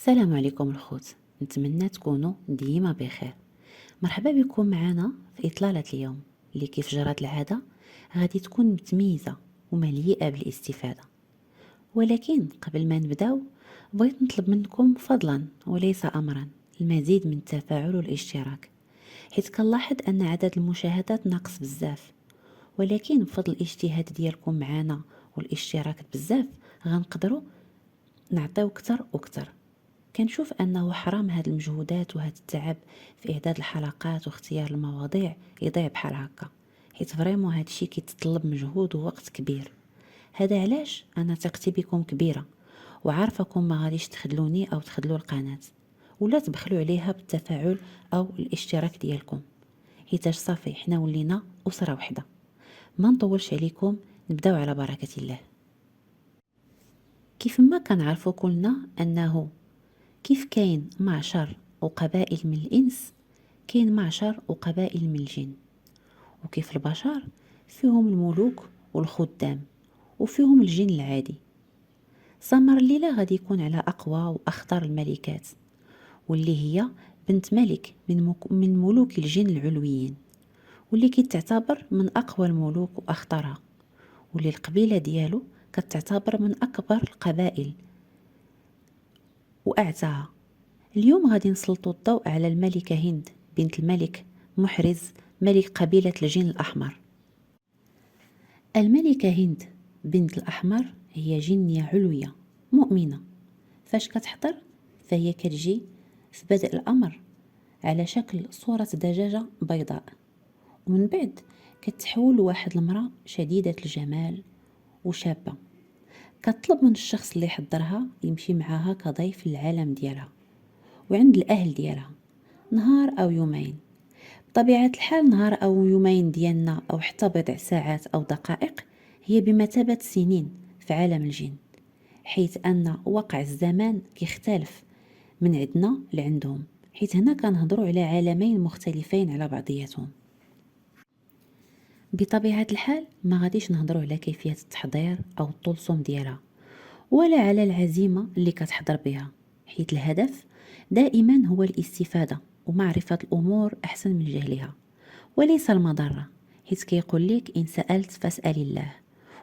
السلام عليكم الخوت، نتمنى تكونوا ديما بخير. مرحبا بكم معنا في إطلالة اليوم اللي كيف جرت العادة غادي تكون متميزة ومليئة بالاستفادة. ولكن قبل ما نبداو بغيت نطلب منكم فضلا وليس أمرا المزيد من التفاعل والاشتراك، حيث كنلاحظ أن عدد المشاهدات ناقص بزاف، ولكن بفضل الاجتهاد ديالكم معنا والاشتراك بزاف غنقدروا نعطيو كتر وكتر. كنشوف انه حرام هاد المجهودات وهاد التعب في اعداد الحلقات واختيار المواضيع يضيع بحال هكا، حيت فريمون هادشي كيتطلب مجهود ووقت كبير. هذا علاش انا ثقتي بكم كبيره وعارفكم ما غاديش تخدلوني او تخدلوا القناه ولا تبخلوا عليها بالتفاعل او الاشتراك ديالكم، حيتاش صافي حنا ولينا اسره وحده. ما نطولش عليكم، نبداو على بركه الله. كيف ما كنعرفوا كلنا انه كيف كاين معشر وقبائل من الإنس كاين معشر وقبائل من الجن، وكيف البشر فيهم الملوك والخدام وفيهم الجن العادي. سمر الليلة غادي يكون على أقوى وأخطر الملكات، واللي هي بنت ملك من ملوك الجن العلويين، واللي كتعتبر من أقوى الملوك وأخطرها، واللي القبيلة ديالو كتعتبر من أكبر القبائل وأعتاها. اليوم غادي نسلطوا الضوء على الملكة هند بنت الملك محرز ملك قبيلة الجن الأحمر. الملكة هند بنت الأحمر هي جنية علوية مؤمنة، فاش كتحضر فهي كتجي في بدء الأمر على شكل صورة دجاجة بيضاء، ومن بعد كتحول لواحد المرأة شديدة الجمال وشابة، كتطلب من الشخص اللي حضرها يمشي معاها كضيف للعالم ديالها وعند الأهل ديالها نهار أو يومين. بطبيعة الحال نهار أو يومين ديالنا أو حتى بضع ساعات أو دقائق هي بمثابة سنين في عالم الجن، حيث أن وقع الزمان كيختلف من عندنا لعندهم، حيث هنا كنهضروا على عالمين مختلفين على بعضياتهم. بطبيعة الحال ما غاديش نهضروا على كيفية التحضير أو الطلسم ديالها ولا على العزيمة اللي كتحضر بها، حيث الهدف دائما هو الاستفادة ومعرفة الأمور أحسن من جهلها وليس المضرة، حيث كيقول لك إن سألت فاسأل الله،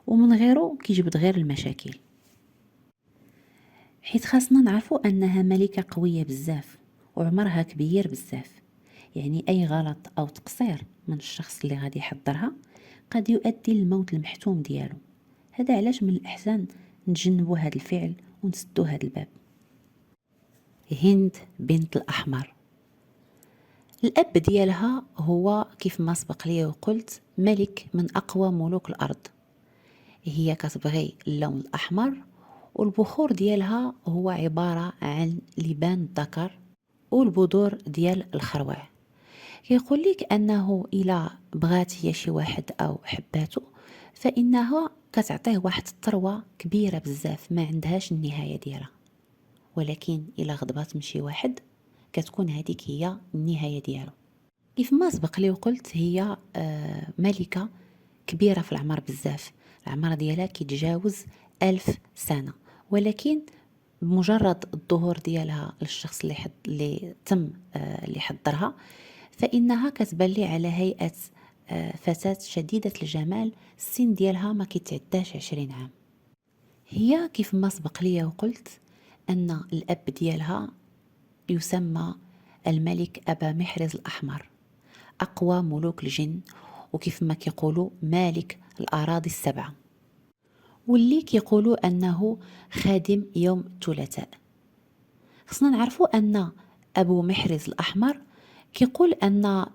ومن غيره كيجبد غير المشاكل. حيث خاصنا نعرفوا أنها ملكة قوية بزاف وعمرها كبير بزاف، يعني أي غلط أو تقصير من الشخص اللي غادي يحضرها قد يؤدي للموت المحتوم ديالو. هذا علاش من الأحسن نتجنبوا هذا الفعل ونسدوا هذا الباب. هند بنت الأحمر، الأب ديالها هو كيف ما سبق لي وقلت ملك من أقوى ملوك الأرض، هي كتبغي اللون الأحمر، والبخور ديالها هو عبارة عن لبان الذكر والبذور ديال الخروع. كيقول لك أنه إلى بغات هي شي واحد أو حباتو فإنها كتعطيه واحد الثروة كبيرة بزاف ما عندهاش النهاية ديالها، ولكن إلى غضبات من شي واحد كتكون هذيك هي النهاية ديالو. كيف ما سبق لي وقلت هي ملكة كبيرة في العمر بزاف، العمر ديالها كيتجاوز 1000 سنة، ولكن بمجرد الظهور ديالها للشخص اللي تم اللي حضرها فإنها كتبان لي على هيئة فتاة شديدة الجمال، السن ديالها ما كيتعداش 20 عام. هي كيف ما سبق لي وقلت أن الأب ديالها يسمى الملك أبا محرز الأحمر، أقوى ملوك الجن، وكيف ما كيقولوا مالك الأراضي السبعة، واللي كيقولوا أنه خادم يوم الثلاثاء. خصنا نعرفوا أن أبو محرز الأحمر كيقول أن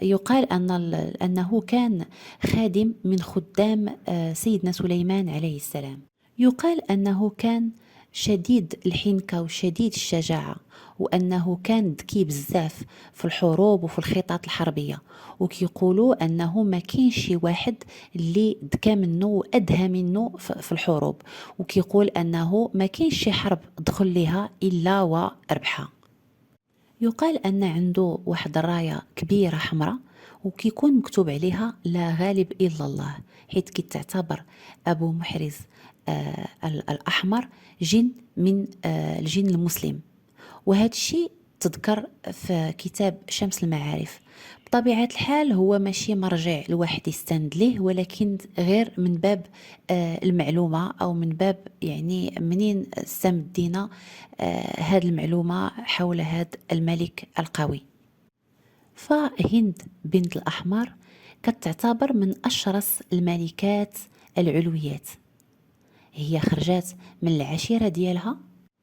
يقال أنه كان خادم من خدام سيدنا سليمان عليه السلام. يقال أنه كان شديد الحنكة وشديد الشجاعة، وأنه كان ذكي بزاف في الحروب وفي الخطط الحربية، وكيقولوا أنه ما كاينش شي واحد اللي ذكى منه وأدهى منه في الحروب، وكيقول أنه ما كاينش شي حرب دخل ليها إلا وربحها. يقال أن عنده واحد الراية كبيرة حمراء وكيكون مكتوب عليها لا غالب إلا الله، حيث كتعتبر أبو محرز الأحمر جن من الجن المسلم، وهذا الشيء تذكر في كتاب شمس المعارف. بطبيعة الحال هو ماشي مرجع الواحد يستند ليه، ولكن غير من باب المعلومة، أو من باب يعني منين استمدينا هذه المعلومة حول هذا الملك القوي. فهند بنت الأحمر كتعتبر من أشرس الملكات العلويات. هي خرجات من العشيرة ديالها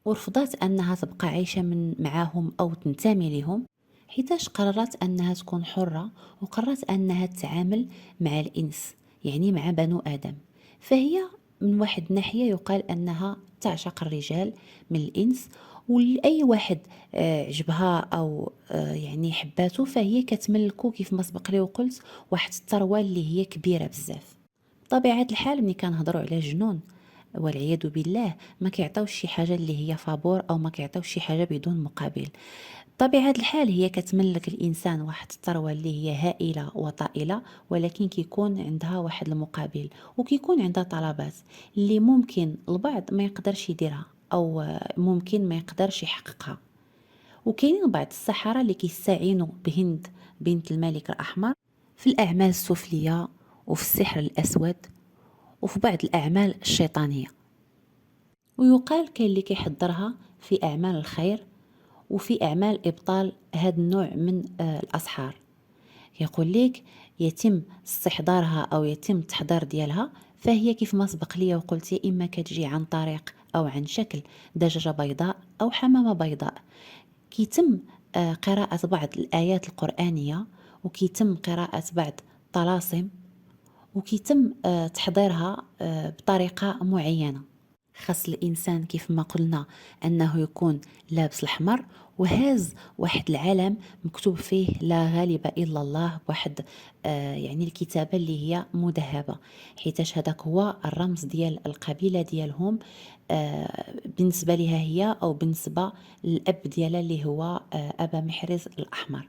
ورفضت أنها تبقى عايشة معاهم أو تنتمي لهم، حيتاش قررت أنها تكون حرة، وقررت أنها تتعامل مع الإنس، يعني مع بنو آدم. فهي من واحد الناحية يقال أنها تعشق الرجال من الإنس، ولأي واحد عجبها أو يعني حباته فهي كتملكو، كيف ما سبق لي وقلت، واحد الثروة اللي هي كبيرة بزاف. بطبيعة الحال ملي كنهضروا على الجنون والعياذ بالله ما كيعطيوش شي حاجة اللي هي فابور، أو ما كيعطيوش شي حاجة بدون مقابل. بطبيعة الحال هي كتملك الإنسان واحد الثروة اللي هي هائلة وطائلة، ولكن كيكون عندها واحد المقابل، وكيكون عندها طلبات اللي ممكن البعض ما يقدرش يديرها، أو ممكن ما يقدرش يحققها. وكاينين بعض السحرة اللي كيستعينوا بهند بنت الملك الأحمر في الأعمال السفلية، وفي السحر الأسود، وفي بعض الأعمال الشيطانية. ويقال كاين اللي كيحضرها في أعمال الخير، وفي أعمال إبطال هذا النوع من الأسحار. يقول لك يتم استحضارها أو يتم التحضير ديالها، فهي كيف ما سبق لي وقلت يا إما كتجي عن طريق أو عن شكل دجاجة بيضاء أو حمامة بيضاء. كيتم قراءة بعض الآيات القرآنية، وكيتم قراءة بعض طلاسم، وكيتم تحضيرها بطريقة معينة. خاص الإنسان كيف ما قلنا أنه يكون لابس الأحمر وهاز واحد العلم مكتوب فيه لا غالب إلا الله، بواحد يعني الكتابة اللي هي مذهبة، حيتاش هذاك هو الرمز ديال القبيلة ديالهم بالنسبة لها هي، أو بالنسبة للأب ديالها اللي هو أبا محرز الأحمر.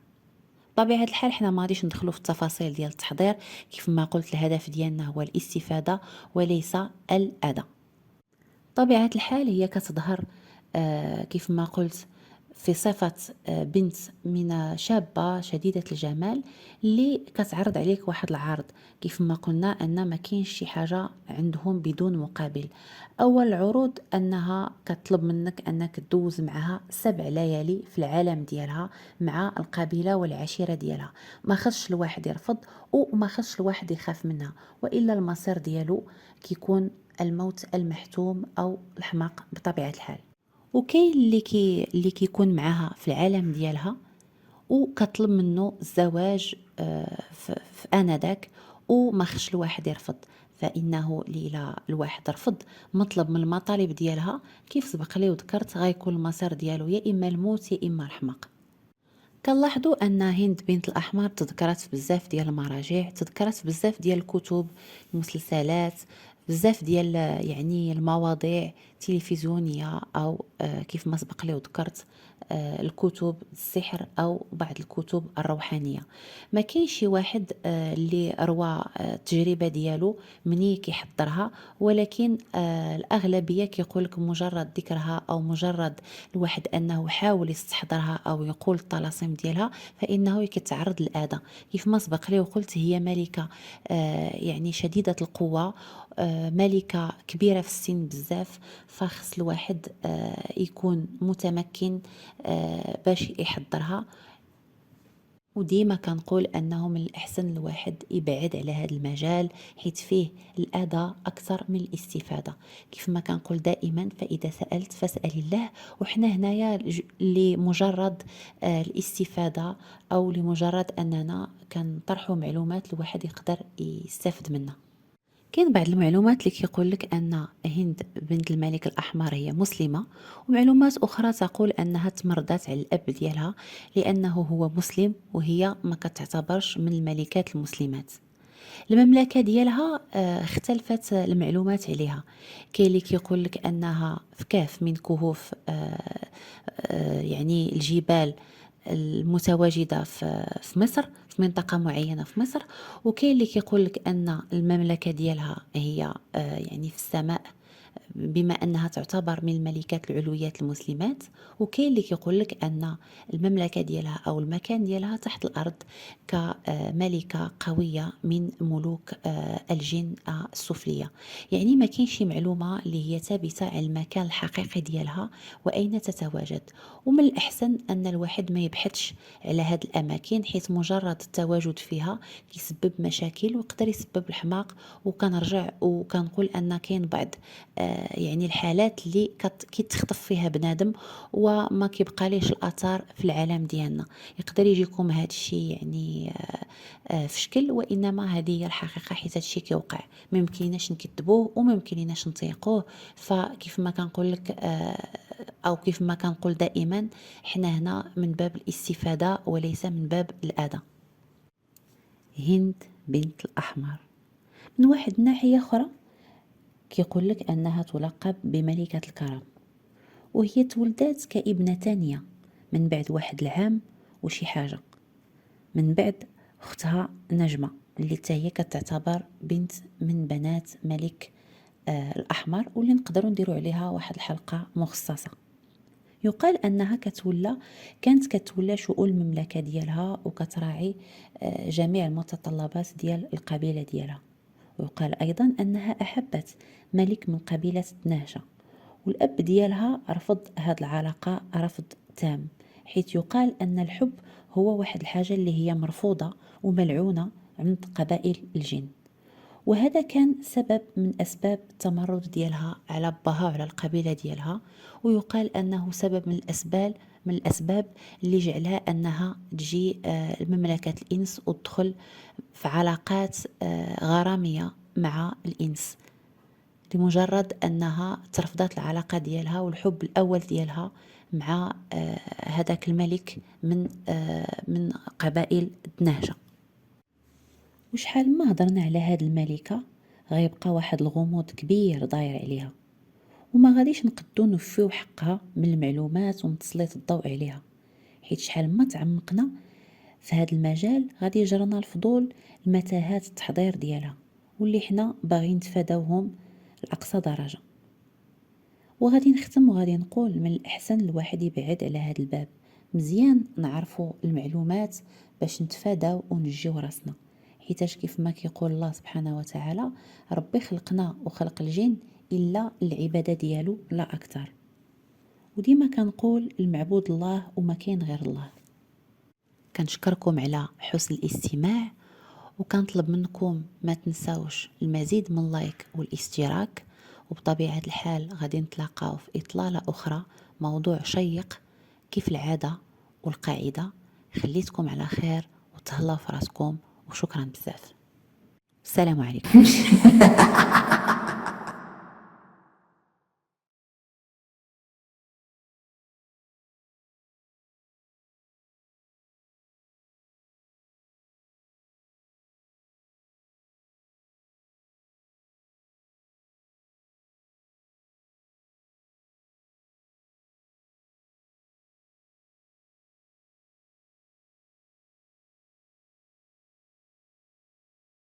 طبيعة الحال حنا ما غاديش ندخلوا في التفاصيل ديال التحضير، كيف ما قلت الهدف ديالنا هو الاستفادة وليس الأذى. طبيعة الحال هي كتظهر كيف ما قلت في صفة بنت من شابة شديدة الجمال اللي كتعرض عليك واحد العرض. كيف ما قلنا أن ما كاينش شي حاجة عندهم بدون مقابل. أول عروض أنها كتطلب منك أنك تدوز معها 7 ليالي في العالم ديالها مع القبيلة والعشيرة ديالها. ما خصش الواحد يرفض، وما خصش الواحد يخاف منها، وإلا المصير ديالو كيكون الموت المحتوم أو الحماق بطبيعة الحال. وكاين اللي كيكون معاها في العالم ديالها وكطلب منه الزواج في انذاك، وما خش الواحد يرفض، فانه ليلى الواحد رفض مطلب من المطالب ديالها كيف سبق لي وذكرت غيكون المسار ديالو يا اما الموت يا اما الحماق. كنلاحظوا ان هند بنت الاحمر تذكرت في بزاف ديال المراجع، تذكرت في بزاف ديال الكتب، المسلسلات، بزاف ديال يعني المواضيع تلفزيونيه، او كيف ما سبق لي وذكرت الكتب السحر او بعض الكتب الروحانيه. ما كاين شي واحد اللي روى التجربه ديالو مني كيحضرها، ولكن الاغلبيه كيقول لك مجرد ذكرها او مجرد الواحد انه حاول يستحضرها او يقول الطلاسم ديالها فانه كيتعرض للاذى. كيف ما سبق لي وقلت هي ملكه يعني شديده القوه، ملكه كبيره في السن بزاف، فخص الواحد يكون متمكن باش يحضرها. وديما كنقول انه من الاحسن الواحد يبعد على هذا المجال، حيت فيه الاذى اكثر من الاستفاده. كيف ما كنقول دائما فاذا سالت فاسال الله، وحنا هنايا لمجرد الاستفاده، او لمجرد اننا كنطرحوا معلومات الواحد يقدر يستفد منها. كاين بعض المعلومات اللي كيقول لك ان هند بنت الملك الاحمر هي مسلمه، ومعلومات اخرى تقول انها تمردت على الاب ديالها لانه هو مسلم وهي ما كتعتبرش من الملكات المسلمات. المملكه ديالها اختلفت المعلومات عليها. كاين اللي كيقول لك انها في كهف من كهوف يعني الجبال المتواجدة في مصر، في منطقة معينة في مصر. وكاين اللي كيقول لك أن المملكة ديالها هي يعني في السماء بما أنها تعتبر من الملكات العلويات المسلمات، وكاين اللي كيقول لك أن المملكة ديالها أو المكان ديالها تحت الأرض كملكة قوية من ملوك الجن السفلية. يعني ما كاين شي معلومة اللي هي ثابتة على المكان الحقيقي ديالها وأين تتواجد. ومن الأحسن أن الواحد ما يبحثش على هاد الأماكن، حيث مجرد التواجد فيها كيسبب مشاكل ويقدر يسبب الحماق. وكنرجع وكنقول أن كاين بعض يعني الحالات اللي كيتخطف فيها بنادم وما كيبقى ليش الاثار في العالم ديالنا. يقدر يجيكم هذا الشيء يعني في شكل، وانما هذه هي الحقيقه، حيت هذا الشيء كيوقع ما يمكنناش نكذبوه وما يمكنناش نطيقوه. فكيف ما كنقول لك او كيف ما كنقول دائما، حنا هنا من باب الاستفاده وليس من باب الاذى. هند بنت الأحمر. من واحد الناحية أخرى كيقول لك أنها تلقب بملكة الكرم، وهي تولدات كابنة ثانية من بعد واحد العام وشي حاجة من بعد أختها نجمة، اللي هي كتعتبر بنت من بنات ملك الأحمر، واللي نقدروا نديروا عليها واحد الحلقة مخصصة. يقال أنها كانت كتولى شؤون المملكة ديالها وكتراعي جميع المتطلبات ديال القبيلة ديالها. ويقال أيضا أنها أحبت ملك من قبيلة نهشة، والأب ديالها رفض هذه العلاقة رفض تام، حيث يقال أن الحب هو واحد الحاجة اللي هي مرفوضة وملعونة عند قبائل الجن. وهذا كان سبب من أسباب التمرد ديالها على باها وعلى القبيلة ديالها. ويقال أنه سبب من الأسباب اللي جعلها أنها تجي المملكة الإنس وتدخل في علاقات غرامية مع الإنس، لمجرد أنها ترفضت العلاقة ديالها والحب الأول ديالها مع هذاك الملك من قبائل النهجة. وشحال ما هضرنا على هاد الملكة غيبقى واحد الغموض كبير داير عليها، وما غاديش نقدو نوفيو حقها من المعلومات ومتسليط الضوء عليها، حيت شحال ما تعمقنا في هذا المجال غادي يجرنا الفضول المتاهات التحضير ديالها، واللي حنا باغيين نتفاداوهم لأقصى درجة. وغادي نختم وغادي نقول من الأحسن الواحد يبعد على هذا الباب، مزيان نعرفوا المعلومات باش نتفاداو ونجيو راسنا، حيتاش كيف ما كيقول الله سبحانه وتعالى ربي خلقنا وخلق الجن إلا العبادة ديالو لا أكثر. وديما كنقول المعبود الله وما كاين غير الله. كنشكركم على حسن الاستماع، وكنطلب منكم ما تنساوش المزيد من اللايك والاشتراك. وبطبيعة الحال غادي نتلاقاو في إطلالة أخرى، موضوع شيق كيف العادة والقاعدة. خليتكم على خير وتهلاو في راسكم، وشكرا بزاف. السلام عليكم.